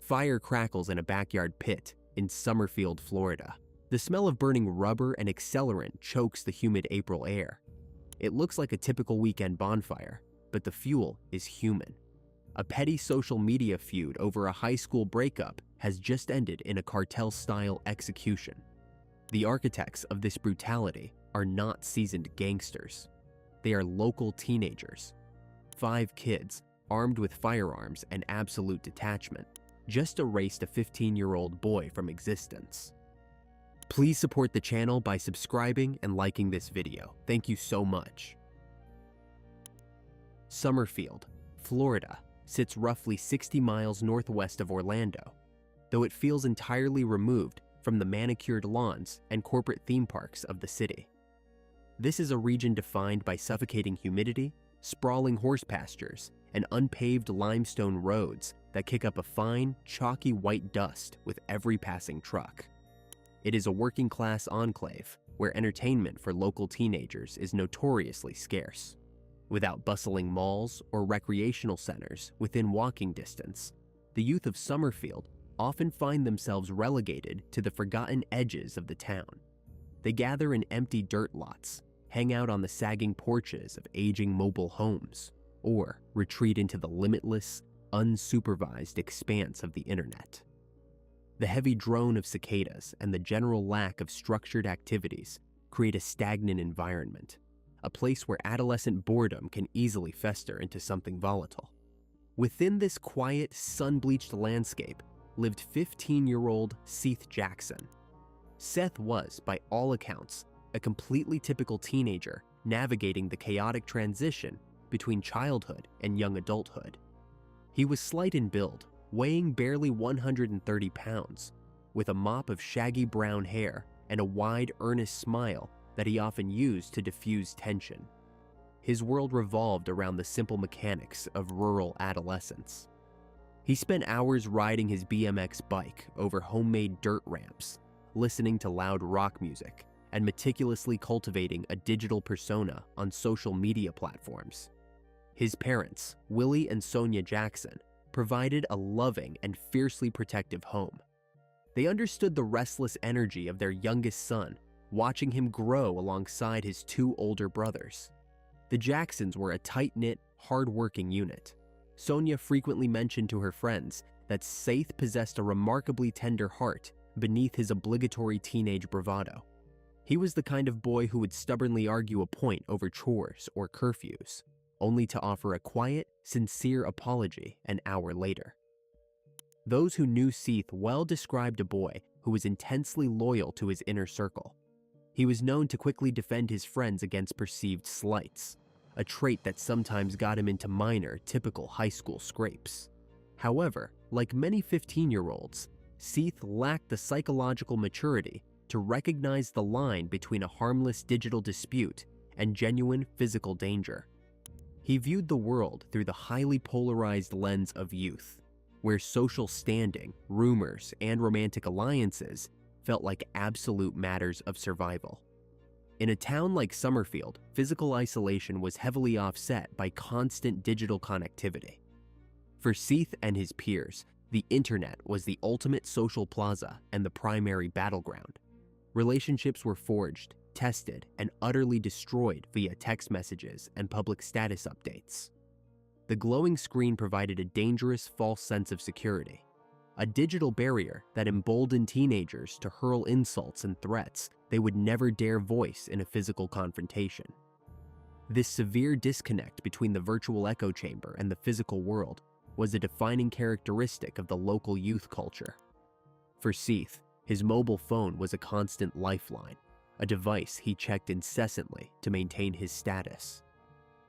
Fire crackles in a backyard pit in Summerfield, Florida. The smell of burning rubber and accelerant chokes the humid April air. It looks like a typical weekend bonfire, but the fuel is human. A petty social media feud over a high school breakup has just ended in a cartel-style execution. The architects of this brutality are not seasoned gangsters. They are local teenagers. 5 kids, armed with firearms and absolute detachment, just erased a 15-year-old boy from existence. Please support the channel by subscribing and liking this video. Thank you so much. Summerfield, Florida, sits roughly 60 miles northwest of Orlando, though it feels entirely removed from the manicured lawns and corporate theme parks of the city. This is a region defined by suffocating humidity, sprawling horse pastures, and unpaved limestone roads that kick up a fine, chalky white dust with every passing truck. It is a working-class enclave where entertainment for local teenagers is notoriously scarce. Without bustling malls or recreational centers within walking distance, the youth of Summerfield often find themselves relegated to the forgotten edges of the town. They gather in empty dirt lots, hang out on the sagging porches of aging mobile homes, or retreat into the limitless, unsupervised expanse of the internet. The heavy drone of cicadas and the general lack of structured activities create a stagnant environment, a place where adolescent boredom can easily fester into something volatile. Within this quiet, sun-bleached landscape lived 15-year-old Seth Jackson. Seth was, by all accounts, a completely typical teenager navigating the chaotic transition between childhood and young adulthood. He was slight in build, weighing barely 130 pounds, with a mop of shaggy brown hair and a wide, earnest smile that he often used to diffuse tension. His world revolved around the simple mechanics of rural adolescence. He spent hours riding his BMX bike over homemade dirt ramps, listening to loud rock music, and meticulously cultivating a digital persona on social media platforms. His parents, Willie and Sonia Jackson, provided a loving and fiercely protective home. They understood the restless energy of their youngest son, watching him grow alongside his 2 older brothers. The Jacksons were a tight-knit, hard-working unit. Sonia frequently mentioned to her friends that Seth possessed a remarkably tender heart beneath his obligatory teenage bravado. He was the kind of boy who would stubbornly argue a point over chores or curfews, only to offer a quiet, sincere apology an hour later. Those who knew Seth well described a boy who was intensely loyal to his inner circle. He was known to quickly defend his friends against perceived slights, a trait that sometimes got him into minor, typical high school scrapes. However, like many 15-year-olds, Seth lacked the psychological maturity to recognize the line between a harmless digital dispute and genuine physical danger. He viewed the world through the highly polarized lens of youth, where social standing, rumors, and romantic alliances felt like absolute matters of survival. In a town like Summerfield, physical isolation was heavily offset by constant digital connectivity. For Seth and his peers, the internet was the ultimate social plaza and the primary battleground. Relationships were forged, tested, and utterly destroyed via text messages and public status updates. The glowing screen provided a dangerous false sense of security, a digital barrier that emboldened teenagers to hurl insults and threats they would never dare voice in a physical confrontation. This severe disconnect between the virtual echo chamber and the physical world was a defining characteristic of the local youth culture. For Seth, his mobile phone was a constant lifeline, a device he checked incessantly to maintain his status.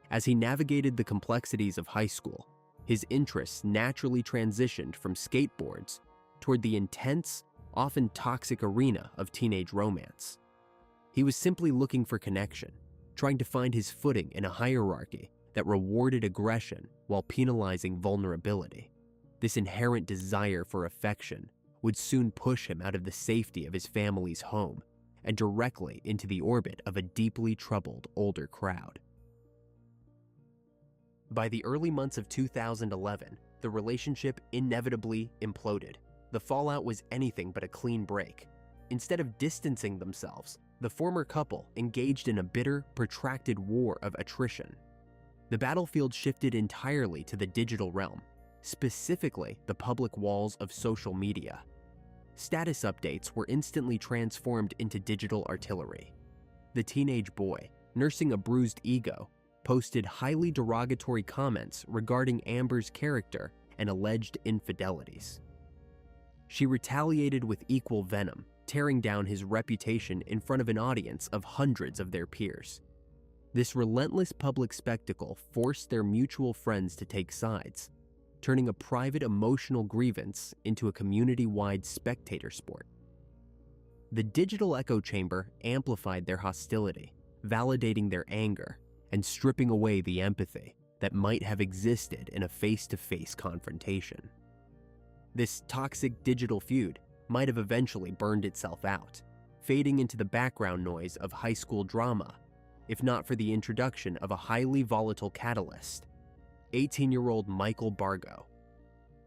As he navigated the complexities of high school, his interests naturally transitioned from skateboards toward the intense, often toxic arena of teenage romance. He was simply looking for connection, trying to find his footing in a hierarchy that rewarded aggression while penalizing vulnerability. This inherent desire for affection would soon push him out of the safety of his family's home and directly into the orbit of a deeply troubled older crowd. By the early months of 2011, the relationship inevitably imploded. The fallout was anything but a clean break. Instead of distancing themselves, the former couple engaged in a bitter, protracted war of attrition. The battlefield shifted entirely to the digital realm, specifically the public walls of social media. Status updates were instantly transformed into digital artillery. The teenage boy, nursing a bruised ego, posted highly derogatory comments regarding Amber's character and alleged infidelities. She retaliated with equal venom, tearing down his reputation in front of an audience of hundreds of their peers. This relentless public spectacle forced their mutual friends to take sides, turning a private emotional grievance into a community-wide spectator sport. The digital echo chamber amplified their hostility, validating their anger and stripping away the empathy that might have existed in a face-to-face confrontation. This toxic digital feud might have eventually burned itself out, fading into the background noise of high school drama, if not for the introduction of a highly volatile catalyst, 18-year-old Michael Bargo.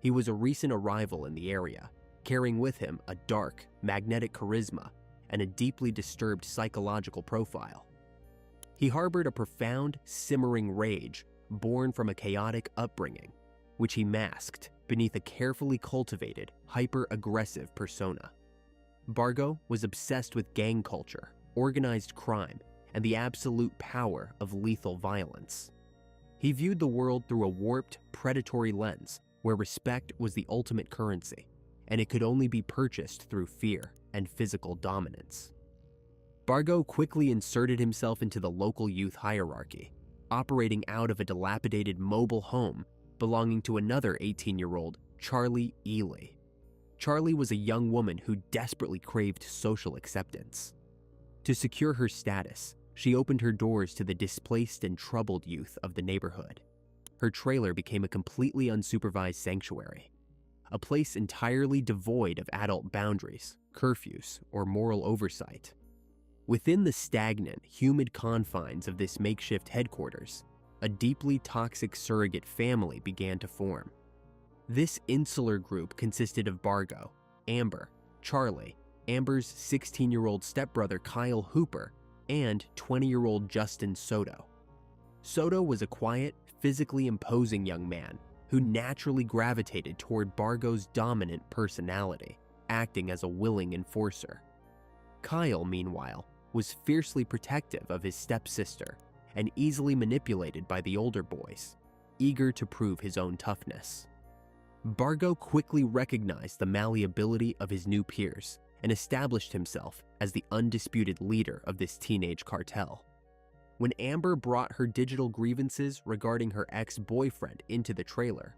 He was a recent arrival in the area, carrying with him a dark, magnetic charisma and a deeply disturbed psychological profile. He harbored a profound, simmering rage born from a chaotic upbringing, which he masked beneath a carefully cultivated, hyper-aggressive persona. Bargo was obsessed with gang culture, organized crime, and the absolute power of lethal violence. He viewed the world through a warped, predatory lens where respect was the ultimate currency, and it could only be purchased through fear and physical dominance. Bargo quickly inserted himself into the local youth hierarchy, operating out of a dilapidated mobile home belonging to another 18-year-old, Charlie Ely. Charlie was a young woman who desperately craved social acceptance. To secure her status, she opened her doors to the displaced and troubled youth of the neighborhood. Her trailer became a completely unsupervised sanctuary, a place entirely devoid of adult boundaries, curfews, or moral oversight. Within the stagnant, humid confines of this makeshift headquarters, a deeply toxic surrogate family began to form. This insular group consisted of Bargo, Amber, Charlie, Amber's 16-year-old stepbrother Kyle Hooper, and 20-year-old Justin Soto. Soto was a quiet, physically imposing young man who naturally gravitated toward Bargo's dominant personality, acting as a willing enforcer. Kyle, meanwhile, was fiercely protective of his stepsister and easily manipulated by the older boys, eager to prove his own toughness. Bargo quickly recognized the malleability of his new peers and established himself as the undisputed leader of this teenage cartel. When Amber brought her digital grievances regarding her ex-boyfriend into the trailer,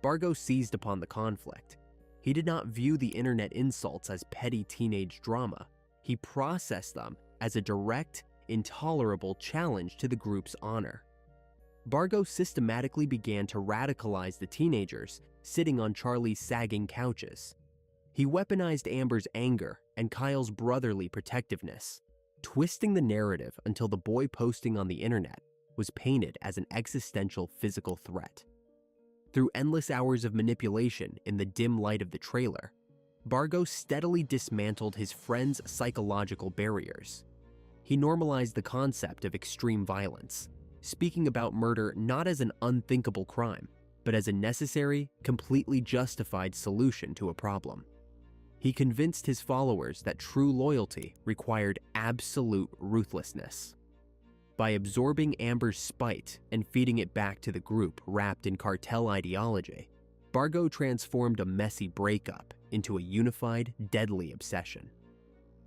Bargo seized upon the conflict. He did not view the internet insults as petty teenage drama. He processed them as a direct, intolerable challenge to the group's honor. Bargo systematically began to radicalize the teenagers sitting on Charlie's sagging couches. He weaponized Amber's anger and Kyle's brotherly protectiveness, twisting the narrative until the boy posting on the internet was painted as an existential physical threat. Through endless hours of manipulation in the dim light of the trailer, Bargo steadily dismantled his friend's psychological barriers. He normalized the concept of extreme violence, speaking about murder not as an unthinkable crime, but as a necessary, completely justified solution to a problem. He convinced his followers that true loyalty required absolute ruthlessness. By absorbing Amber's spite and feeding it back to the group wrapped in cartel ideology, Bargo transformed a messy breakup into a unified, deadly obsession.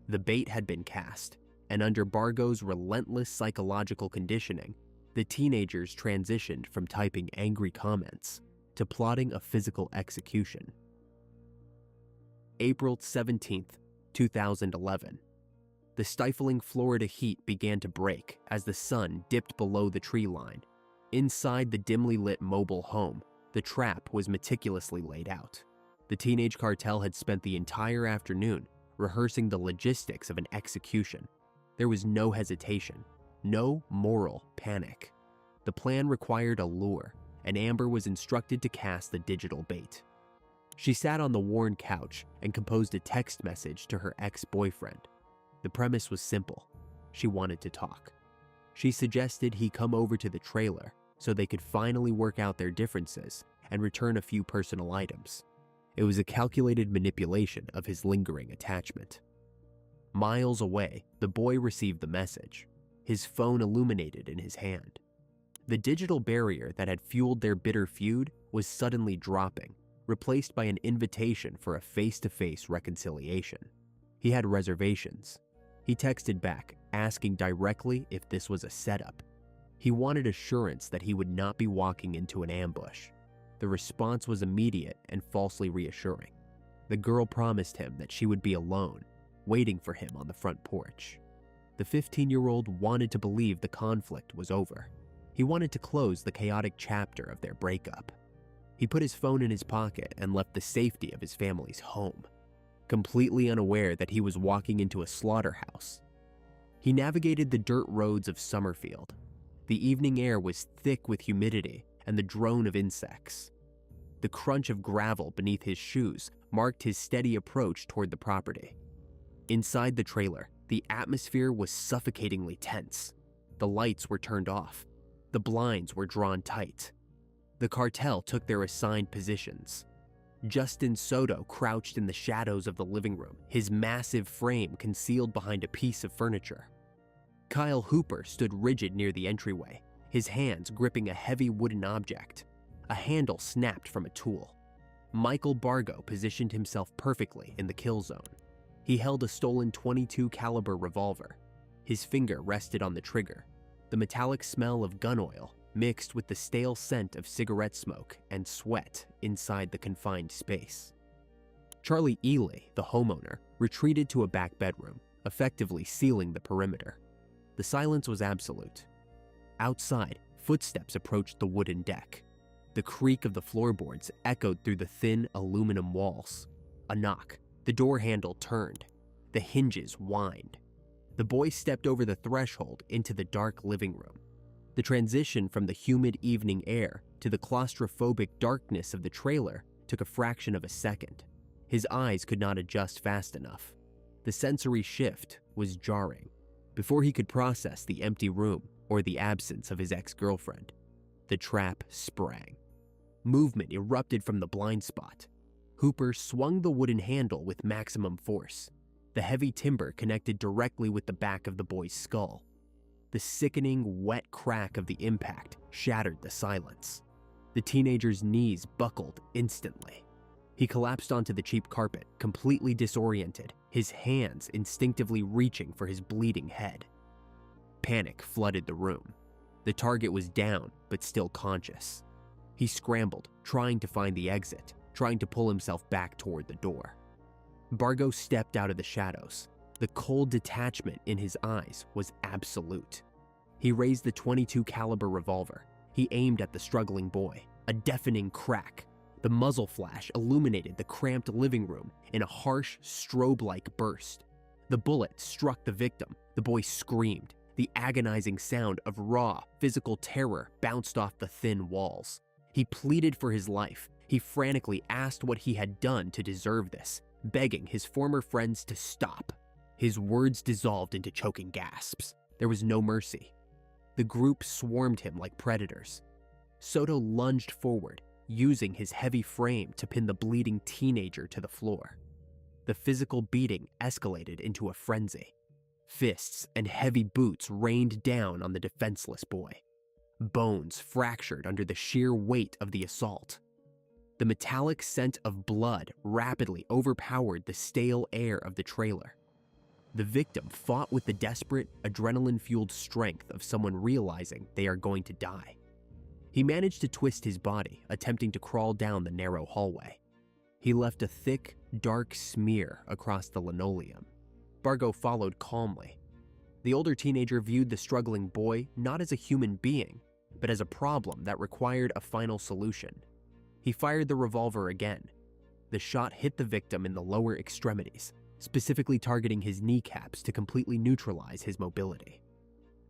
The bait had been cast, and under Bargo's relentless psychological conditioning, the teenagers transitioned from typing angry comments to plotting a physical execution. April 17th, 2011. The stifling Florida heat began to break as the sun dipped below the tree line. Inside the dimly lit mobile home, the trap was meticulously laid out. The teenage cartel had spent the entire afternoon rehearsing the logistics of an execution. There was no hesitation, no moral panic. The plan required a lure, and Amber was instructed to cast the digital bait. She sat on the worn couch and composed a text message to her ex-boyfriend. The premise was simple. She wanted to talk. She suggested he come over to the trailer so they could finally work out their differences and return a few personal items. It was a calculated manipulation of his lingering attachment. Miles away, the boy received the message, his phone illuminated in his hand. The digital barrier that had fueled their bitter feud was suddenly dropping, replaced by an invitation for a face-to-face reconciliation. He had reservations. He texted back, asking directly if this was a setup. He wanted assurance that he would not be walking into an ambush. The response was immediate and falsely reassuring. The girl promised him that she would be alone, waiting for him on the front porch. The 15-year-old wanted to believe the conflict was over. He wanted to close the chaotic chapter of their breakup. He put his phone in his pocket and left the safety of his family's home, completely unaware that he was walking into a slaughterhouse. He navigated the dirt roads of Summerfield. The evening air was thick with humidity and the drone of insects. The crunch of gravel beneath his shoes marked his steady approach toward the property. Inside the trailer, the atmosphere was suffocatingly tense. The lights were turned off. The blinds were drawn tight. The cartel took their assigned positions. Justin Soto crouched in the shadows of the living room, his massive frame concealed behind a piece of furniture. Kyle Hooper stood rigid near the entryway, his hands gripping a heavy wooden object. A handle snapped from a tool. Michael Bargo positioned himself perfectly in the kill zone. He held a stolen .22 caliber revolver. His finger rested on the trigger. The metallic smell of gun oil mixed with the stale scent of cigarette smoke and sweat inside the confined space. Charlie Ely, the homeowner, retreated to a back bedroom, effectively sealing the perimeter. The silence was absolute. Outside, footsteps approached the wooden deck. The creak of the floorboards echoed through the thin aluminum walls. A knock. The door handle turned. The hinges whined. The boy stepped over the threshold into the dark living room. The transition from the humid evening air to the claustrophobic darkness of the trailer took a fraction of a second. His eyes could not adjust fast enough. The sensory shift was jarring. Before he could process the empty room or the absence of his ex-girlfriend, the trap sprang. Movement erupted from the blind spot. Hooper swung the wooden handle with maximum force. The heavy timber connected directly with the back of the boy's skull. The sickening, wet crack of the impact shattered the silence. The teenager's knees buckled instantly. He collapsed onto the cheap carpet, completely disoriented, his hands instinctively reaching for his bleeding head. Panic flooded the room. The target was down, but still conscious. He scrambled, trying to find the exit, trying to pull himself back toward the door. Bargo stepped out of the shadows. The cold detachment in his eyes was absolute. He raised the .22 caliber revolver. He aimed at the struggling boy. A deafening crack. The muzzle flash illuminated the cramped living room in a harsh, strobe-like burst. The bullet struck the victim. The boy screamed. The agonizing sound of raw, physical terror bounced off the thin walls. He pleaded for his life. He frantically asked what he had done to deserve this, begging his former friends to stop. His words dissolved into choking gasps. There was no mercy. The group swarmed him like predators. Soto lunged forward, using his heavy frame to pin the bleeding teenager to the floor. The physical beating escalated into a frenzy. Fists and heavy boots rained down on the defenseless boy. Bones fractured under the sheer weight of the assault. The metallic scent of blood rapidly overpowered the stale air of the trailer. The victim fought with the desperate, adrenaline-fueled strength of someone realizing they are going to die. He managed to twist his body, attempting to crawl down the narrow hallway. He left a thick, dark smear across the linoleum. Bargo followed calmly. The older teenager viewed the struggling boy not as a human being, but as a problem that required a final solution. He fired the revolver again. The shot hit the victim in the lower extremities, specifically targeting his kneecaps to completely neutralize his mobility.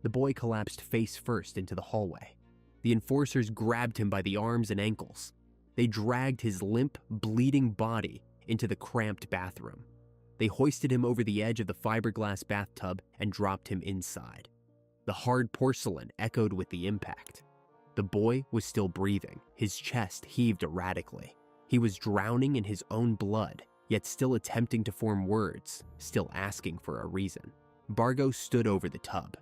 The boy collapsed face first into the hallway. The enforcers grabbed him by the arms and ankles. They dragged his limp, bleeding body into the cramped bathroom. They hoisted him over the edge of the fiberglass bathtub and dropped him inside. The hard porcelain echoed with the impact. The boy was still breathing. His chest heaved erratically. He was drowning in his own blood, yet still attempting to form words, still asking for a reason. Bargo stood over the tub.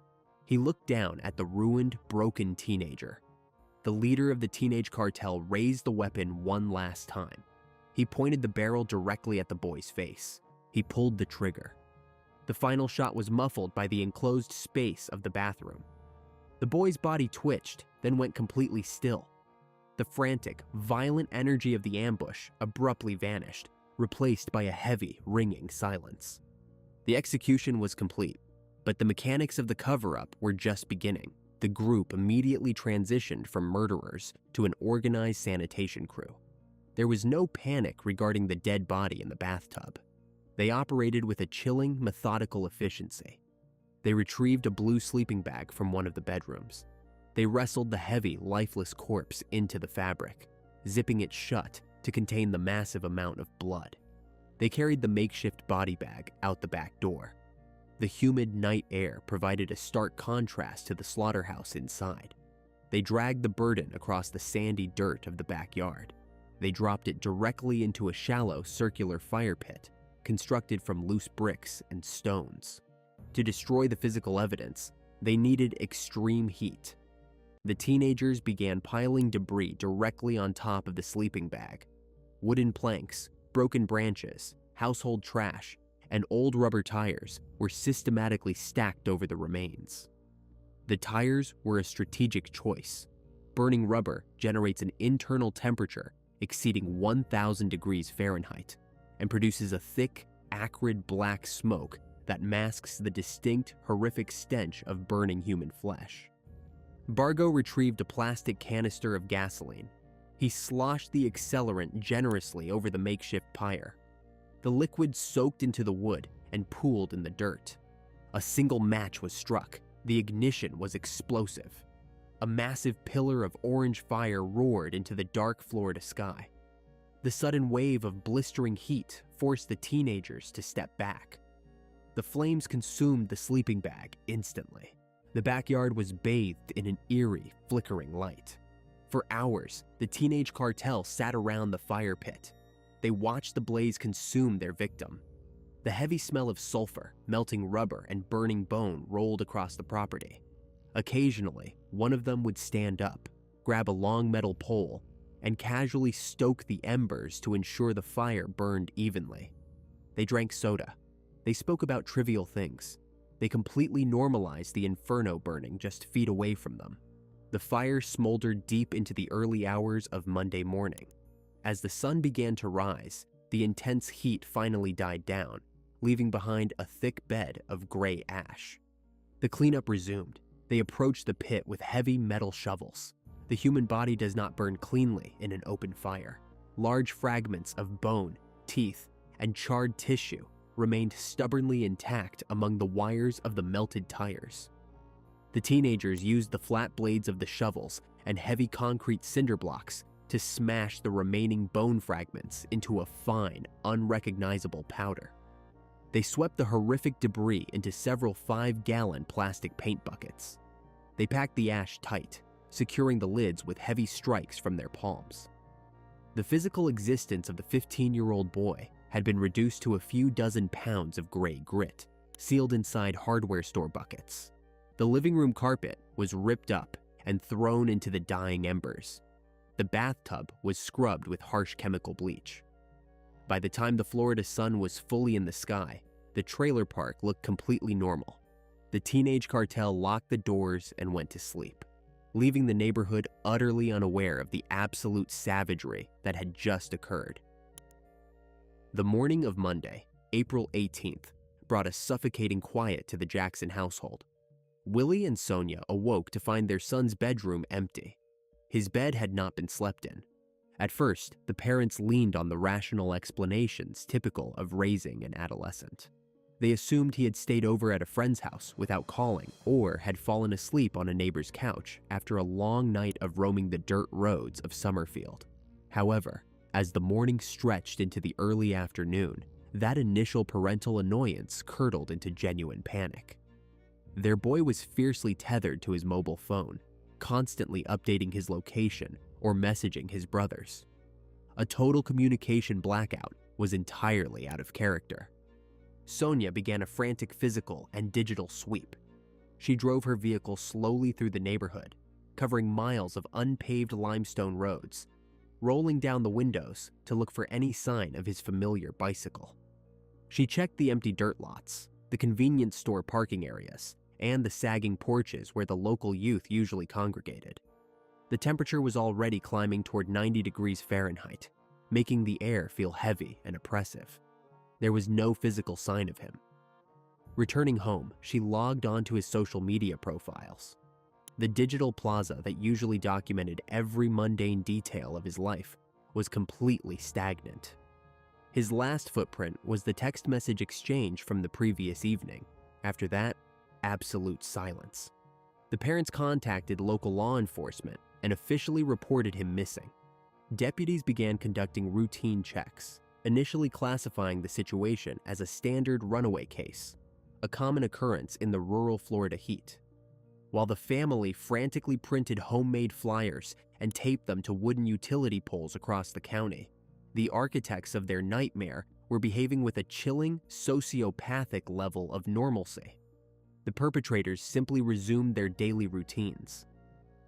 He looked down at the ruined, broken teenager. The leader of the teenage cartel raised the weapon one last time. He pointed the barrel directly at the boy's face. He pulled the trigger. The final shot was muffled by the enclosed space of the bathroom. The boy's body twitched, then went completely still. The frantic, violent energy of the ambush abruptly vanished, replaced by a heavy, ringing silence. The execution was complete, but the mechanics of the cover-up were just beginning. The group immediately transitioned from murderers to an organized sanitation crew. There was no panic regarding the dead body in the bathtub. They operated with a chilling, methodical efficiency. They retrieved a blue sleeping bag from one of the bedrooms. They wrestled the heavy, lifeless corpse into the fabric, zipping it shut to contain the massive amount of blood. They carried the makeshift body bag out the back door. The humid night air provided a stark contrast to the slaughterhouse inside. They dragged the burden across the sandy dirt of the backyard. They dropped it directly into a shallow, circular fire pit constructed from loose bricks and stones. To destroy the physical evidence, they needed extreme heat. The teenagers began piling debris directly on top of the sleeping bag. Wooden planks, broken branches, household trash, and old rubber tires were systematically stacked over the remains. The tires were a strategic choice. Burning rubber generates an internal temperature exceeding 1,000 degrees Fahrenheit and produces a thick, acrid black smoke that masks the distinct, horrific stench of burning human flesh. Bargo retrieved a plastic canister of gasoline. He sloshed the accelerant generously over the makeshift pyre. The liquid soaked into the wood and pooled in the dirt. A single match was struck. The ignition was explosive. A massive pillar of orange fire roared into the dark Florida sky. The sudden wave of blistering heat forced the teenagers to step back. The flames consumed the sleeping bag instantly. The backyard was bathed in an eerie, flickering light. For hours, the teenage cartel sat around the fire pit. They watched the blaze consume their victim. The heavy smell of sulfur, melting rubber, and burning bone rolled across the property. Occasionally, one of them would stand up, grab a long metal pole, and casually stoke the embers to ensure the fire burned evenly. They drank soda. They spoke about trivial things. They completely normalized the inferno burning just feet away from them. The fire smoldered deep into the early hours of Monday morning. As the sun began to rise, the intense heat finally died down, leaving behind a thick bed of gray ash. The cleanup resumed. They approached the pit with heavy metal shovels. The human body does not burn cleanly in an open fire. Large fragments of bone, teeth, and charred tissue remained stubbornly intact among the wires of the melted tires. The teenagers used the flat blades of the shovels and heavy concrete cinder blocks to smash the remaining bone fragments into a fine, unrecognizable powder. They swept the horrific debris into several 5-gallon plastic paint buckets. They packed the ash tight, securing the lids with heavy strikes from their palms. The physical existence of the 15-year-old boy had been reduced to a few dozen pounds of gray grit, sealed inside hardware store buckets. The living room carpet was ripped up and thrown into the dying embers. The bathtub was scrubbed with harsh chemical bleach. By the time the Florida sun was fully in the sky, the trailer park looked completely normal. The teenage cartel locked the doors and went to sleep, leaving the neighborhood utterly unaware of the absolute savagery that had just occurred. The morning of Monday, April 18th, brought a suffocating quiet to the Jackson household. Willie and Sonia awoke to find their son's bedroom empty. His bed had not been slept in. At first, the parents leaned on the rational explanations typical of raising an adolescent. They assumed he had stayed over at a friend's house without calling or had fallen asleep on a neighbor's couch after a long night of roaming the dirt roads of Summerfield. However, as the morning stretched into the early afternoon, that initial parental annoyance curdled into genuine panic. Their boy was fiercely tethered to his mobile phone, constantly updating his location or messaging his brothers. A total communication blackout was entirely out of character. Sonia began a frantic physical and digital sweep. She drove her vehicle slowly through the neighborhood, covering miles of unpaved limestone roads, rolling down the windows to look for any sign of his familiar bicycle. She checked the empty dirt lots, the convenience store parking areas, and the sagging porches where the local youth usually congregated. The temperature was already climbing toward 90 degrees Fahrenheit, making the air feel heavy and oppressive. There was no physical sign of him. Returning home, she logged onto his social media profiles. The digital plaza that usually documented every mundane detail of his life was completely stagnant. His last footprint was the text message exchange from the previous evening. After that, absolute silence. The parents contacted local law enforcement and officially reported him missing. Deputies began conducting routine checks, initially classifying the situation as a standard runaway case, a common occurrence in the rural Florida heat. While the family frantically printed homemade flyers and taped them to wooden utility poles across the county, the architects of their nightmare were behaving with a chilling, sociopathic level of normalcy. The perpetrators simply resumed their daily routines.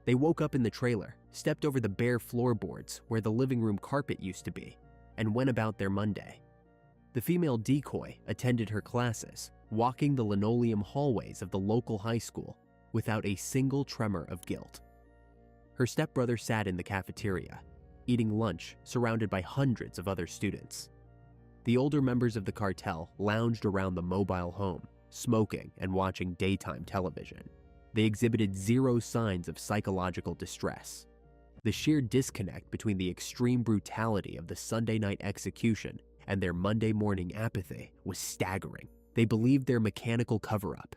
They woke up in the trailer, stepped over the bare floorboards where the living room carpet used to be, and went about their Monday. The female decoy attended her classes, walking the linoleum hallways of the local high school without a single tremor of guilt. Her stepbrother sat in the cafeteria, eating lunch surrounded by hundreds of other students. The older members of the cartel lounged around the mobile home, smoking and watching daytime television. They exhibited zero signs of psychological distress. The sheer disconnect between the extreme brutality of the Sunday night execution and their Monday morning apathy was staggering. They believed their mechanical cover-up,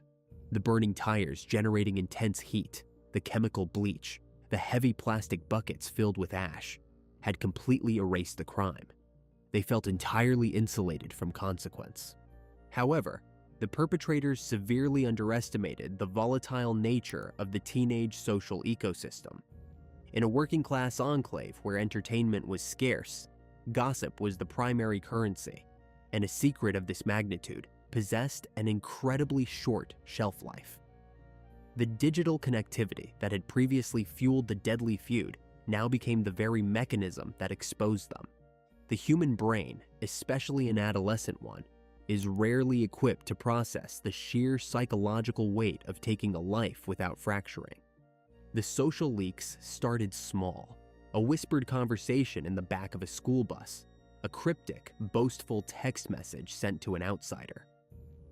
the burning tires generating intense heat, the chemical bleach, the heavy plastic buckets filled with ash, had completely erased the crime. They felt entirely insulated from consequence. However, the perpetrators severely underestimated the volatile nature of the teenage social ecosystem. In a working-class enclave where entertainment was scarce, gossip was the primary currency, and a secret of this magnitude possessed an incredibly short shelf life. The digital connectivity that had previously fueled the deadly feud now became the very mechanism that exposed them. The human brain, especially an adolescent one, is rarely equipped to process the sheer psychological weight of taking a life without fracturing. The social leaks started small, a whispered conversation in the back of a school bus, a cryptic, boastful text message sent to an outsider.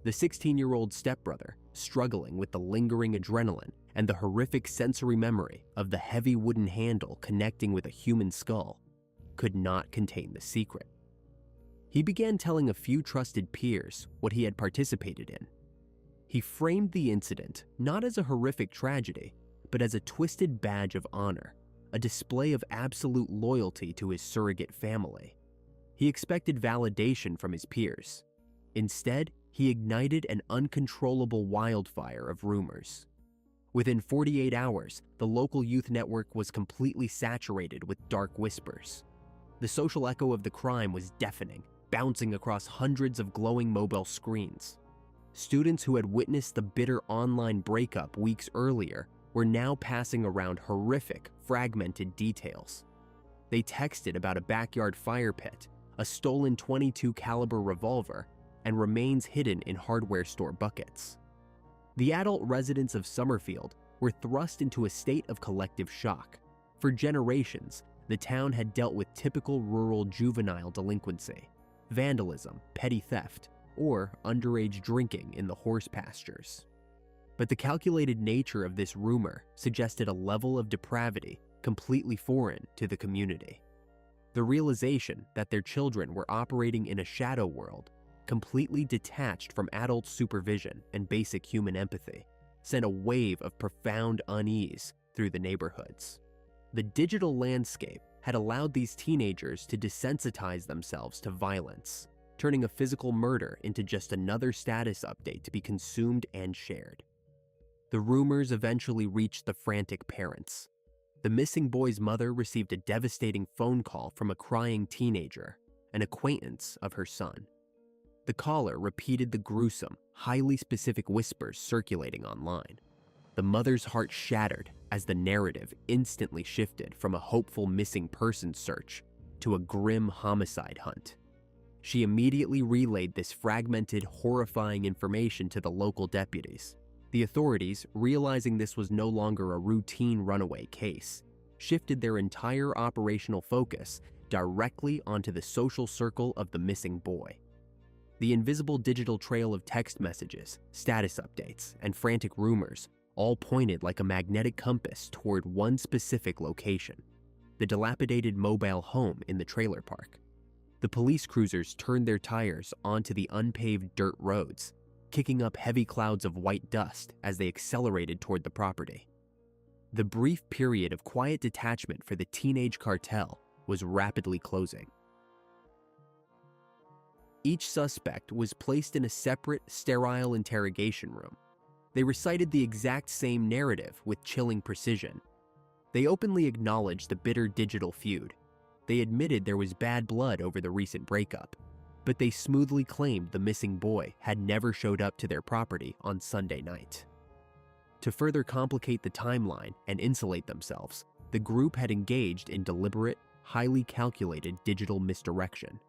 The 16-year-old stepbrother, struggling with the lingering adrenaline and the horrific sensory memory of the heavy wooden handle connecting with a human skull, could not contain the secret. He began telling a few trusted peers what he had participated in. He framed the incident not as a horrific tragedy, but as a twisted badge of honor, a display of absolute loyalty to his surrogate family. He expected validation from his peers. Instead, he ignited an uncontrollable wildfire of rumors. Within 48 hours, the local youth network was completely saturated with dark whispers. The social echo of the crime was deafening, bouncing across hundreds of glowing mobile screens. Students who had witnessed the bitter online breakup weeks earlier were now passing around horrific, fragmented details. They texted about a backyard fire pit, a stolen .22 caliber revolver, and remains hidden in hardware store buckets. The adult residents of Summerfield were thrust into a state of collective shock. For generations, the town had dealt with typical rural juvenile delinquency, vandalism, petty theft, or underage drinking in the horse pastures. But the calculated nature of this rumor suggested a level of depravity completely foreign to the community. The realization that their children were operating in a shadow world completely detached from adult supervision and basic human empathy, sent a wave of profound unease through the neighborhoods. The digital landscape had allowed these teenagers to desensitize themselves to violence, turning a physical murder into just another status update to be consumed and shared. The rumors eventually reached the frantic parents. The missing boy's mother received a devastating phone call from a crying teenager, an acquaintance of her son. The caller repeated the gruesome, highly specific whispers circulating online. The mother's heart shattered as the narrative instantly shifted from a hopeful missing persons search to a grim homicide hunt. She immediately relayed this fragmented, horrifying information to the local deputies. The authorities, realizing this was no longer a routine runaway case, shifted their entire operational focus directly onto the social circle of the missing boy. The invisible digital trail of text messages, status updates, and frantic rumors all pointed like a magnetic compass toward one specific location: the dilapidated mobile home in the trailer park. The police cruisers turned their tires onto the unpaved dirt roads, kicking up heavy clouds of white dust as they accelerated toward the property. The brief period of quiet detachment for the teenage cartel was rapidly closing. Each suspect was placed in a separate, sterile interrogation room. They recited the exact same narrative with chilling precision. They openly acknowledged the bitter digital feud. They admitted there was bad blood over the recent breakup, but they smoothly claimed the missing boy had never showed up to their property on Sunday night. To further complicate the timeline and insulate themselves, the group had engaged in deliberate, highly calculated digital misdirection.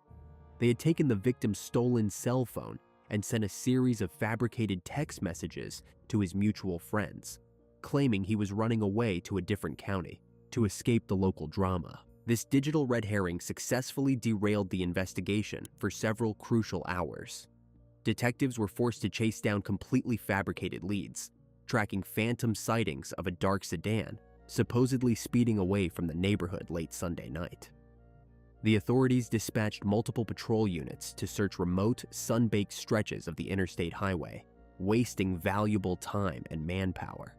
They had taken the victim's stolen cell phone and sent a series of fabricated text messages to his mutual friends, claiming he was running away to a different county to escape the local drama. This digital red herring successfully derailed the investigation for several crucial hours. Detectives were forced to chase down completely fabricated leads, tracking phantom sightings of a dark sedan supposedly speeding away from the neighborhood late Sunday night. The authorities dispatched multiple patrol units to search remote, sun-baked stretches of the interstate highway, wasting valuable time and manpower.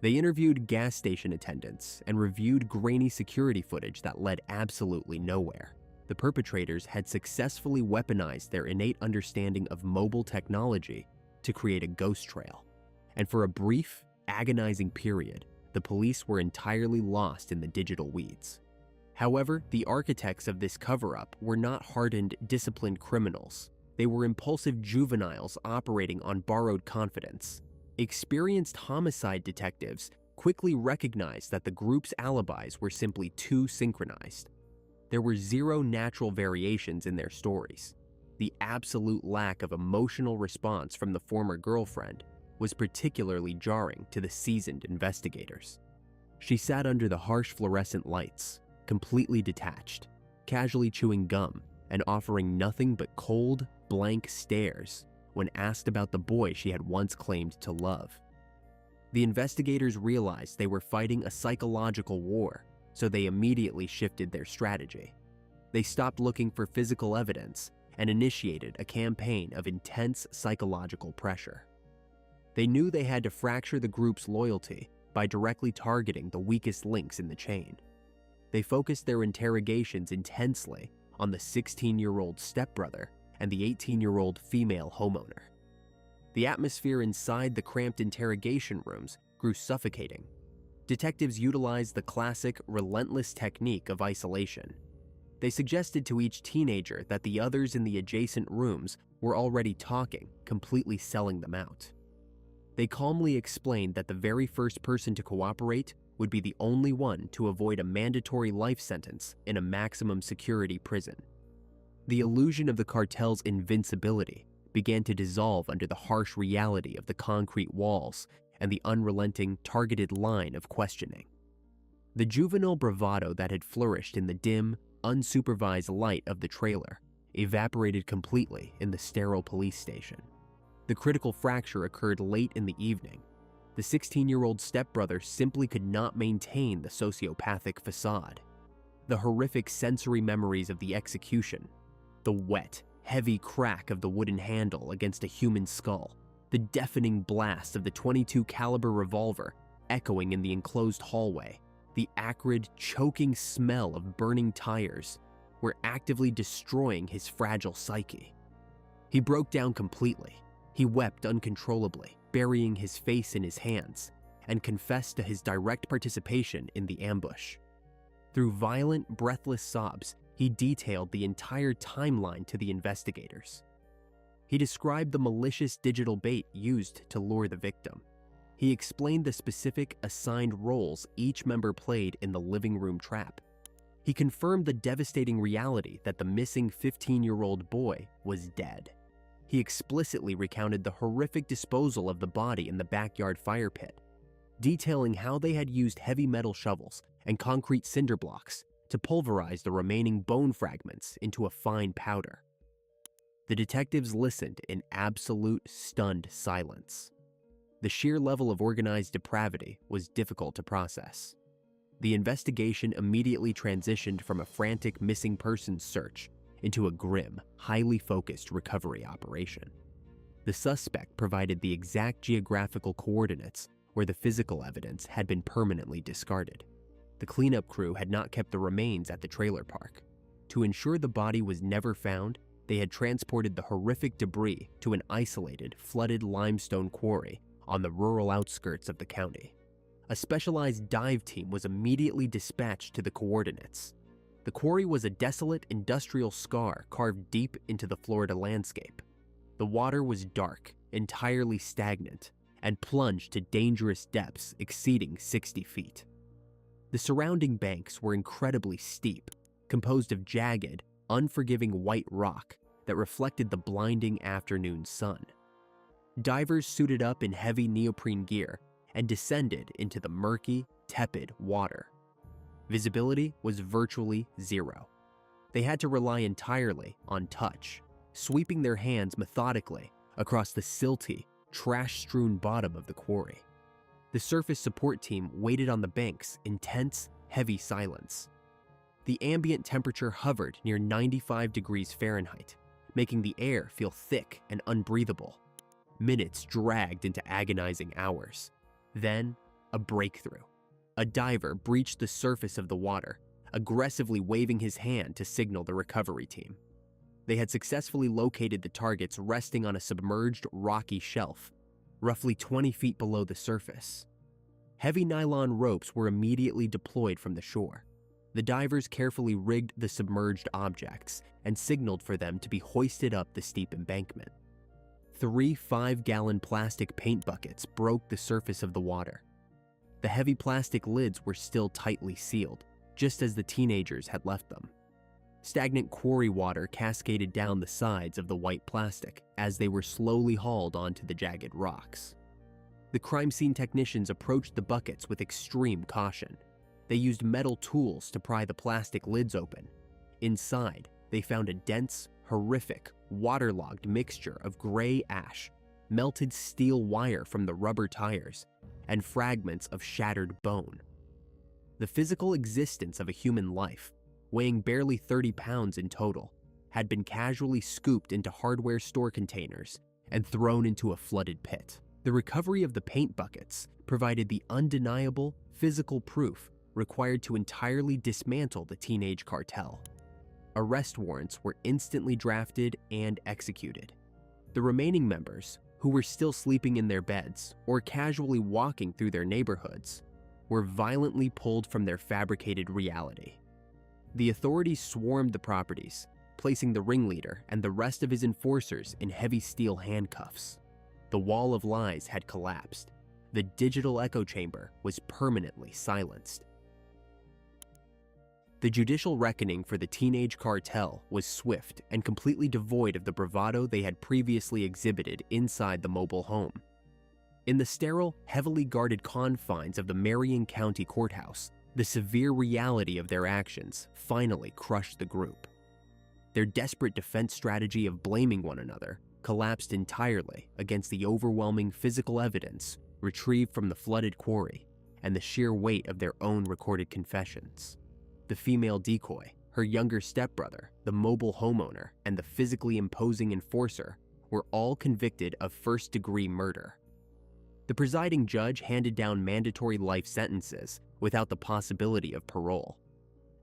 They interviewed gas station attendants and reviewed grainy security footage that led absolutely nowhere. The perpetrators had successfully weaponized their innate understanding of mobile technology to create a ghost trail. And for a brief, agonizing period, the police were entirely lost in the digital weeds. However, the architects of this cover-up were not hardened, disciplined criminals. They were impulsive juveniles operating on borrowed confidence. Experienced homicide detectives quickly recognized that the group's alibis were simply too synchronized. There were zero natural variations in their stories. The absolute lack of emotional response from the former girlfriend was particularly jarring to the seasoned investigators. She sat under the harsh fluorescent lights, completely detached, casually chewing gum and offering nothing but cold, blank stares when asked about the boy she had once claimed to love. The investigators realized they were fighting a psychological war, so they immediately shifted their strategy. They stopped looking for physical evidence and initiated a campaign of intense psychological pressure. They knew they had to fracture the group's loyalty by directly targeting the weakest links in the chain. They focused their interrogations intensely on the 16-year-old stepbrother and the 18-year-old female homeowner. The atmosphere inside the cramped interrogation rooms grew suffocating. Detectives utilized the classic, relentless technique of isolation. They suggested to each teenager that the others in the adjacent rooms were already talking, completely selling them out. They calmly explained that the very first person to cooperate would be the only one to avoid a mandatory life sentence in a maximum security prison. The illusion of the cartel's invincibility began to dissolve under the harsh reality of the concrete walls and the unrelenting, targeted line of questioning. The juvenile bravado that had flourished in the dim, unsupervised light of the trailer evaporated completely in the sterile police station. The critical fracture occurred late in the evening. The 16-year-old stepbrother simply could not maintain the sociopathic facade. The horrific sensory memories of the execution, the wet, heavy crack of the wooden handle against a human skull, the deafening blast of the .22 caliber revolver echoing in the enclosed hallway, the acrid, choking smell of burning tires were actively destroying his fragile psyche. He broke down completely. He wept uncontrollably, burying his face in his hands, and confessed to his direct participation in the ambush. Through violent, breathless sobs, he detailed the entire timeline to the investigators. He described the malicious digital bait used to lure the victim. He explained the specific assigned roles each member played in the living room trap. He confirmed the devastating reality that the missing 15-year-old boy was dead. He explicitly recounted the horrific disposal of the body in the backyard fire pit, detailing how they had used heavy metal shovels and concrete cinder blocks to pulverize the remaining bone fragments into a fine powder. The detectives listened in absolute stunned silence. The sheer level of organized depravity was difficult to process. The investigation immediately transitioned from a frantic missing persons search into a grim, highly focused recovery operation. The suspect provided the exact geographical coordinates where the physical evidence had been permanently discarded. The cleanup crew had not kept the remains at the trailer park. To ensure the body was never found, they had transported the horrific debris to an isolated, flooded limestone quarry on the rural outskirts of the county. A specialized dive team was immediately dispatched to the coordinates. The quarry was a desolate industrial scar carved deep into the Florida landscape. The water was dark, entirely stagnant, and plunged to dangerous depths exceeding 60 feet. The surrounding banks were incredibly steep, composed of jagged, unforgiving white rock that reflected the blinding afternoon sun. Divers suited up in heavy neoprene gear and descended into the murky, tepid water. Visibility was virtually zero. They had to rely entirely on touch, sweeping their hands methodically across the silty, trash-strewn bottom of the quarry. The surface support team waited on the banks in tense, heavy silence. The ambient temperature hovered near 95 degrees Fahrenheit, making the air feel thick and unbreathable. Minutes dragged into agonizing hours. Then, a breakthrough. A diver breached the surface of the water, aggressively waving his hand to signal the recovery team. They had successfully located the targets resting on a submerged rocky shelf, roughly 20 feet below the surface. Heavy nylon ropes were immediately deployed from the shore. The divers carefully rigged the submerged objects and signaled for them to be hoisted up the steep embankment. 3 5-gallon plastic paint buckets broke the surface of the water. The heavy plastic lids were still tightly sealed, just as the teenagers had left them. Stagnant quarry water cascaded down the sides of the white plastic as they were slowly hauled onto the jagged rocks. The crime scene technicians approached the buckets with extreme caution. They used metal tools to pry the plastic lids open. Inside, they found a dense, horrific, waterlogged mixture of gray ash, melted steel wire from the rubber tires, and fragments of shattered bone. The physical existence of a human life, weighing barely 30 pounds in total, had been casually scooped into hardware store containers and thrown into a flooded pit. The recovery of the paint buckets provided the undeniable physical proof required to entirely dismantle the teenage cartel. Arrest warrants were instantly drafted and executed. The remaining members, who were still sleeping in their beds or casually walking through their neighborhoods, were violently pulled from their fabricated reality. The authorities swarmed the properties, placing the ringleader and the rest of his enforcers in heavy steel handcuffs. The wall of lies had collapsed. The digital echo chamber was permanently silenced. The judicial reckoning for the teenage cartel was swift and completely devoid of the bravado they had previously exhibited inside the mobile home. In the sterile, heavily guarded confines of the Marion County Courthouse, the severe reality of their actions finally crushed the group. Their desperate defense strategy of blaming one another collapsed entirely against the overwhelming physical evidence retrieved from the flooded quarry and the sheer weight of their own recorded confessions. The female decoy, her younger stepbrother, the mobile homeowner, and the physically imposing enforcer were all convicted of first-degree murder. The presiding judge handed down mandatory life sentences without the possibility of parole.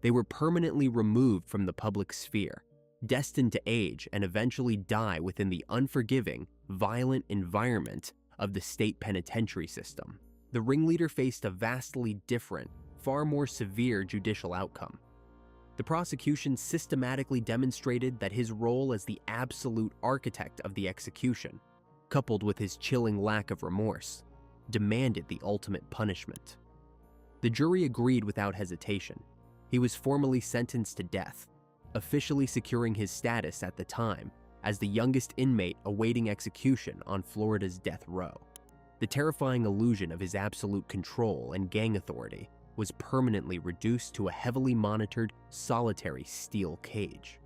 They were permanently removed from the public sphere, destined to age and eventually die within the unforgiving, violent environment of the state penitentiary system. The ringleader faced a vastly different, far more severe judicial outcome. The prosecution systematically demonstrated that his role as the absolute architect of the execution, coupled with his chilling lack of remorse, demanded the ultimate punishment. The jury agreed without hesitation. He was formally sentenced to death, officially securing his status at the time as the youngest inmate awaiting execution on Florida's death row. The terrifying illusion of his absolute control and gang authority was permanently reduced to a heavily monitored, solitary steel cage.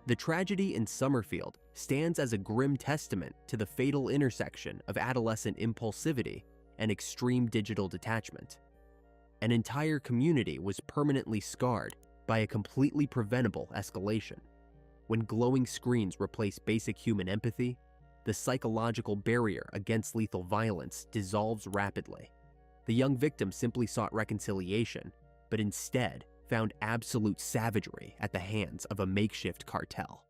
The tragedy in Summerfield stands as a grim testament to the fatal intersection of adolescent impulsivity and extreme digital detachment. An entire community was permanently scarred by a completely preventable escalation. When glowing screens replace basic human empathy, the psychological barrier against lethal violence dissolves rapidly. The young victim simply sought reconciliation, but instead found absolute savagery at the hands of a makeshift cartel.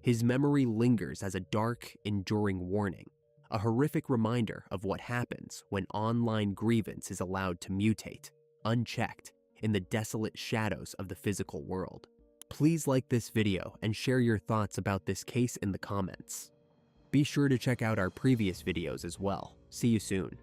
His memory lingers as a dark, enduring warning, a horrific reminder of what happens when online grievance is allowed to mutate, unchecked, in the desolate shadows of the physical world. Please like this video and share your thoughts about this case in the comments. Be sure to check out our previous videos as well. See you soon.